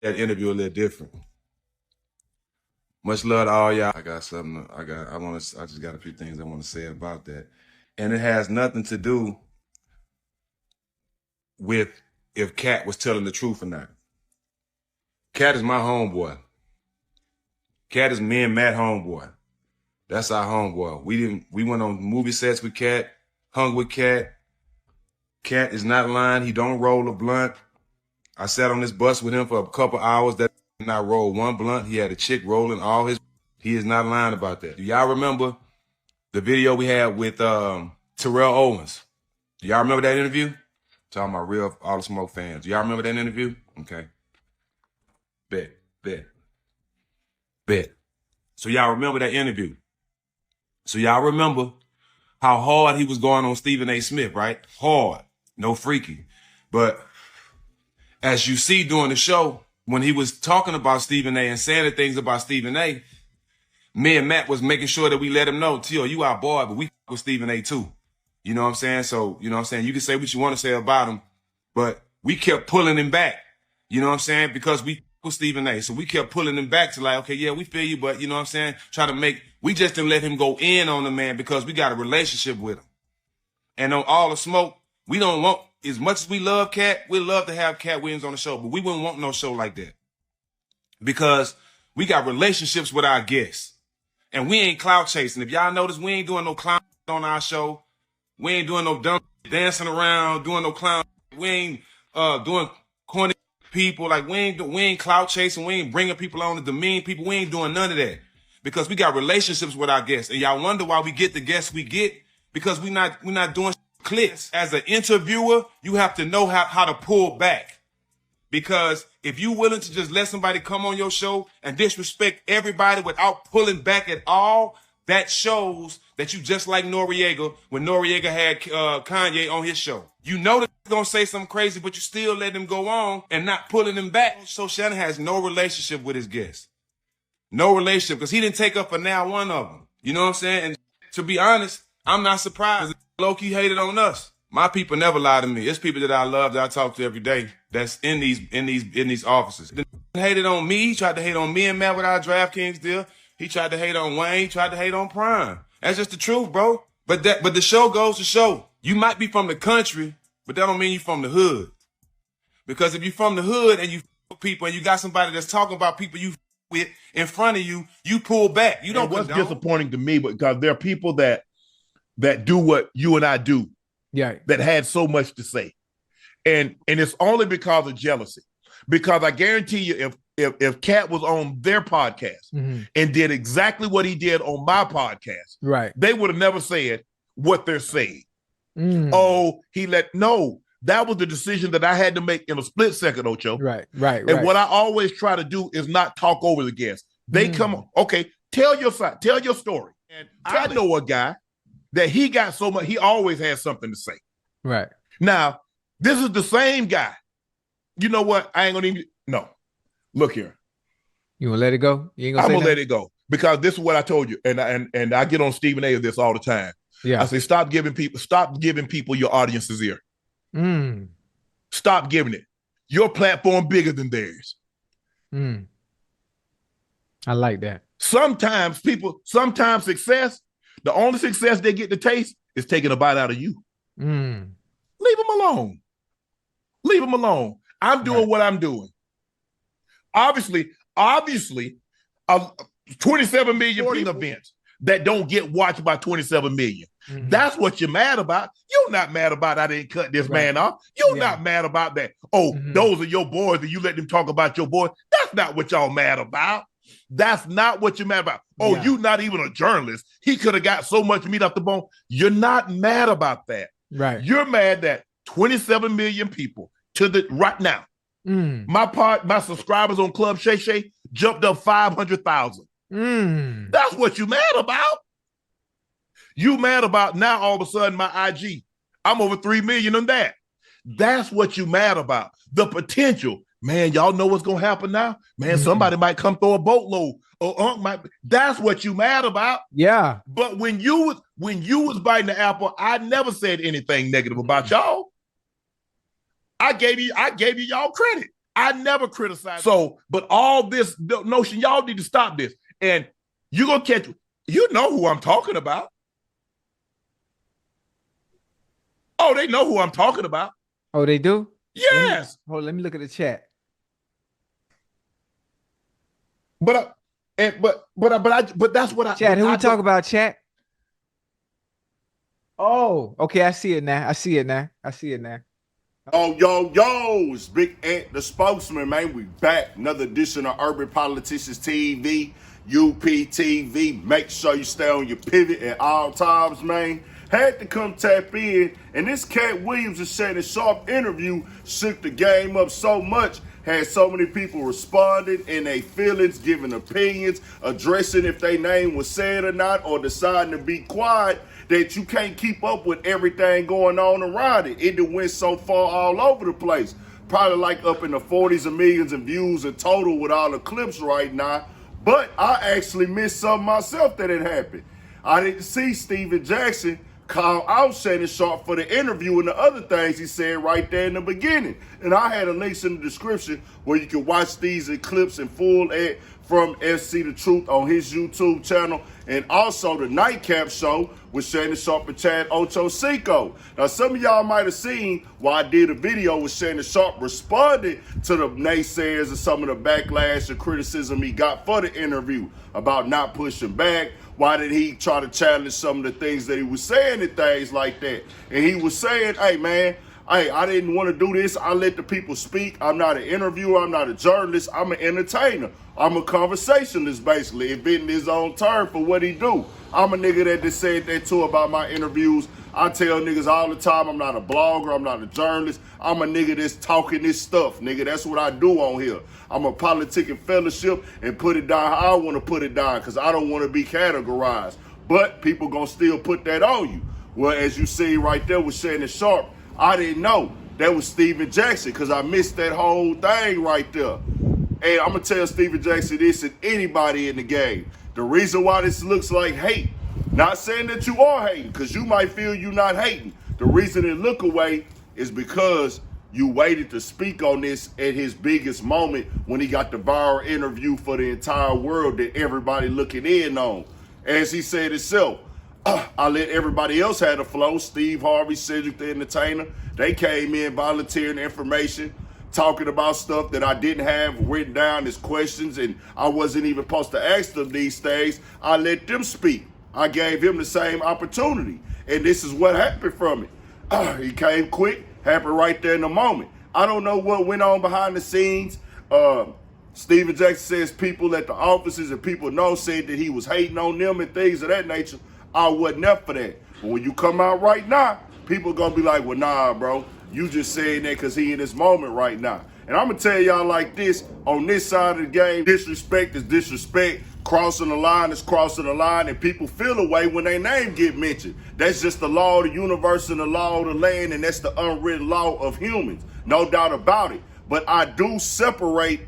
that interview a little different. Much love to all y'all. I just got a few things I want to say about that. And it has nothing to do with if Katt was telling the truth or not. Katt is my homeboy. Katt is me and Matt homeboy. That's our homeboy. We went on movie sets with Katt, hung with Katt. Katt is not lying. He don't roll a blunt. I sat on this bus with him for a couple hours. That did not roll one blunt. He had a chick rolling all his. He is not lying about that. Do y'all remember the video we had with Terrell Owens? Do y'all remember that interview? Talking about real All the Smoke fans. Do y'all remember that interview? Okay. Bet. So y'all remember that interview. So y'all remember how hard he was going on Stephen A. Smith, right? Hard. No freaky. But as you see during the show, when he was talking about Stephen A. and saying the things about Stephen A., me and Matt was making sure that we let him know, Tio, you our boy, but we with Stephen A. too. You know what I'm saying? So, you know what I'm saying? You can say what you want to say about him, but we kept pulling him back. You know what I'm saying? Because we with Stephen A. So we kept pulling him back to like, okay, yeah, we feel you, but you know what I'm saying? We just didn't let him go in on the man because we got a relationship with him. And on All the Smoke, we don't want, as much as we love Katt, we love to have Katt Williams on the show, but we wouldn't want no show like that because we got relationships with our guests and we ain't clout chasing. If y'all notice, we ain't doing no clown on our show. We ain't doing no dumb dancing around, doing no clown. We ain't doing corny people. Like we ain't clout chasing. We ain't bringing people on to demean people. We ain't doing none of that because we got relationships with our guests. And y'all wonder why we get the guests we get because we're not doing clicks. As an interviewer, you have to know how to pull back. Because if you're willing to just let somebody come on your show and disrespect everybody without pulling back at all, that shows that you just like Noriega when Noriega had Kanye on his show. You know that he's going to say something crazy, but you still let him go on and not pulling him back. So Shannon has no relationship with his guests. No relationship because he didn't take up for now one of them. You know what I'm saying? And to be honest, I'm not surprised. Low-key hated on us. My people never lie to me. It's people that I love that I talk to every day that's in these offices. They hated on me. He tried to hate on me and Matt with our DraftKings deal. He tried to hate on Wayne. He tried to hate on Prime. That's just the truth, bro. But the show goes to show. You might be from the country, but that don't mean you from the hood. Because if you from the hood and you people and you got somebody that's talking about people you with in front of you, you pull back. You don't. What's disappointing to me, because there are people that do what you and I do. Yeah, that had so much to say, and it's only because of jealousy. Because I guarantee you, if Katt was on their podcast and did exactly what he did on my podcast, right, they would have never said what they're saying. Oh, that was the decision that I had to make in a split second, Ocho. Right. And what I always try to do is not talk over the guests. They come on, okay, tell your side, tell your story. And I know a guy that he got so much, he always has something to say. Right. Now, this is the same guy. You know what? I ain't gonna even, no. Look here. You gonna let it go? You ain't gonna I'm gonna let it go. Because this is what I told you. And I get on Stephen A. this all the time. Yeah. I say, stop giving people your audience's ear. Stop giving it. Your platform bigger than theirs. I like that. Sometimes success, the only success they get to taste is taking a bite out of you. Leave them alone. Leave them alone. I'm doing what I'm doing. Obviously, 27 million events that don't get watched by 27 million. That's what you're mad about. You're not mad about I didn't cut this man off. You're not mad about that. Oh, those are your boys and you let them talk about your boys. That's not what y'all mad about. That's not what you're mad about. Oh, you not even a journalist. He could have got so much meat off the bone. You're not mad about that. Right. You're mad that 27 million people right now. My subscribers on Club Shay Shay jumped up 500,000. That's what you mad about. You mad about now all of a sudden my IG, I'm over 3 million on that. That's what you mad about. The potential. Man, y'all know what's gonna happen now? Man, somebody might come throw a boatload. Or that's what you mad about. Yeah. But when you was biting the apple, I never said anything negative about y'all. I gave you y'all credit. I never criticize. So, but all this notion, y'all need to stop this. And you're going to catch, you know who I'm talking about. Oh, they know who I'm talking about. Oh, they do? Yes. Let me look at the chat. But that's what I. Chat, who we talk about, chat? Oh, okay, I see it now. I see it now. Yo, it's Big Ant, the spokesman, man. We back. Another edition of Urban Politicians TV, UPTV. Make sure you stay on your pivot at all times, man. Had to come tap in, and this Katt Williams and Shannon Sharpe interview shook the game up so much. Had so many people responding in their feelings, giving opinions, addressing if their name was said or not, or deciding to be quiet, that you can't keep up with everything going on around it. It done went so far all over the place. Probably like up in the 40s of millions of views in total with all the clips right now. But I actually missed something myself that had happened. I didn't see Steven Jackson call out Shannon Sharpe for the interview and the other things he said right there in the beginning. And I had a link in the description where you can watch these clips in full from FC The Truth on his YouTube channel, and also the Nightcap Show with Shannon Sharpe and Chad Ochocinco. Now, some of y'all might have seen why I did a video with Shannon Sharpe responding to the naysayers and some of the backlash and criticism he got for the interview about not pushing back. Why did he try to challenge some of the things that he was saying and things like that? And he was saying, hey, man, I didn't want to do this. I let the people speak. I'm not an interviewer. I'm not a journalist. I'm an entertainer. I'm a conversationalist, basically, inventing his own term for what he do. I'm a nigga that just said that too about my interviews. I tell niggas all the time I'm not a blogger. I'm not a journalist. I'm a nigga that's talking this stuff, nigga. That's what I do on here. I'm a politicking fellowship and put it down how I want to put it down because I don't want to be categorized. But people gonna still put that on you. Well, as you see right there with Shannon Sharpe, I didn't know that was Steven Jackson because I missed that whole thing right there. And I'm going to tell Steven Jackson this and anybody in the game. The reason why this looks like hate, not saying that you are hating because you might feel you're not hating. The reason it look away is because you waited to speak on this at his biggest moment when he got the viral interview for the entire world that everybody looking in on. As he said himself, I let everybody else have the flow. Steve Harvey, Cedric the Entertainer, they came in volunteering information, talking about stuff that I didn't have written down as questions, and I wasn't even supposed to ask them these things. I let them speak. I gave him the same opportunity, and this is what happened from it. He came quick, happened right there in the moment. I don't know what went on behind the scenes. Steven Jackson says people at the offices and people know said that he was hating on them and things of that nature. I wasn't up for that. But when you come out right now, people gonna be like, well, nah, bro, you just saying that because he in this moment right now. And I'm gonna tell y'all like this, on this side of the game, disrespect is disrespect. Crossing the line is crossing the line, and people feel away when their name get mentioned. That's just the law of the universe and the law of the land, and that's the unwritten law of humans. No doubt about it. But I do separate,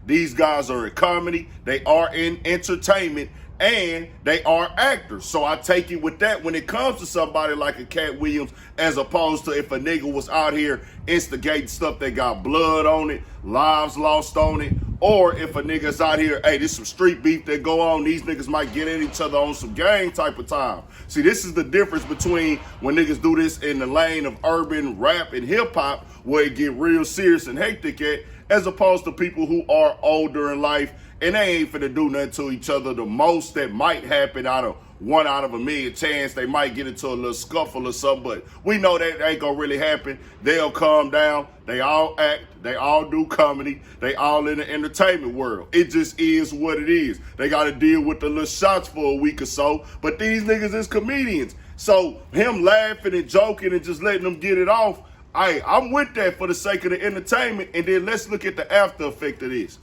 these guys are in comedy, they are in entertainment, and they are actors. So I take it with that when it comes to somebody like a Katt Williams, as opposed to if a nigga was out here instigating stuff that got blood on it, lives lost on it, or if a nigga's out here, this some street beef that go on, these niggas might get at each other on some gang type of time. See, this is the difference between when niggas do this in the lane of urban rap and hip hop, where it get real serious and hectic at, as opposed to people who are older in life and they ain't finna do nothing to each other. The most that might happen out of 1 out of a million chance, they might get into a little scuffle or something, but we know that ain't gonna really happen. They'll calm down. They all act. They all do comedy. They all in the entertainment world. It just is what it is. They gotta deal with the little shots for a week or so, but these niggas is comedians. So him laughing and joking and just letting them get it off, I'm with that for the sake of the entertainment. And then let's look at the after effect of this.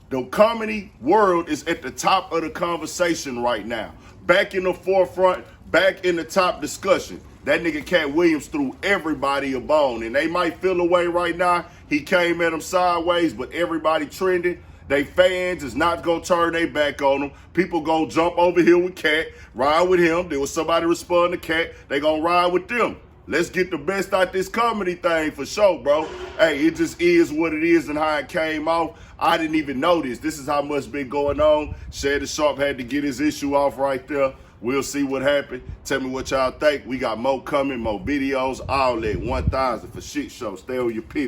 The comedy world is at the top of the conversation right now. Back in the forefront, back in the top discussion. That nigga Katt Williams threw everybody a bone, and they might feel away right now. He came at them sideways, but everybody trending. They fans is not gonna turn their back on him. People gonna jump over here with Katt, ride with him. There was somebody respond to Katt, they gonna ride with them. Let's get the best out this comedy thing for sure, bro. Hey, it just is what it is and how it came off. I didn't even know this. This is how much been going on. Shannon Sharpe had to get his issue off right there. We'll see what happened. Tell me what y'all think. We got more coming, more videos, all that. 1,000 for shit show. Stay on your pivot.